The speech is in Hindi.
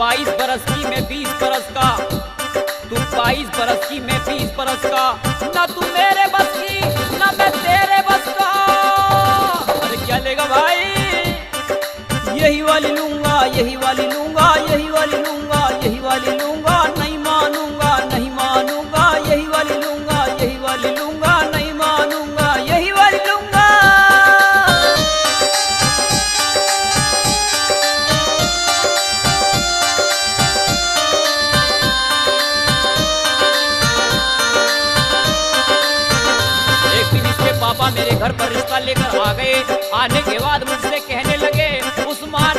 22 बरस की मैं 20 बरस का, तू 22 बरस की मैं 20 बरस का, ना तू मेरे बस की ना मैं तेरे बस का। अरे क्या लेगा भाई, यही वाली लूंगा, यही वाली लूंगा, यही वाली लूंगा, यही वाली लूंगा, नहीं मानूंगा, नहीं मानूंगा, यही वाली लूंगा, यही वाली लूंगा, नहीं मानूंगा, यही वाली लूंगा। एक दिन इसके पापा मेरे घर पर रिश्ता लेकर आ गए। आने के बाद मुझसे कहने लगे, उस्मान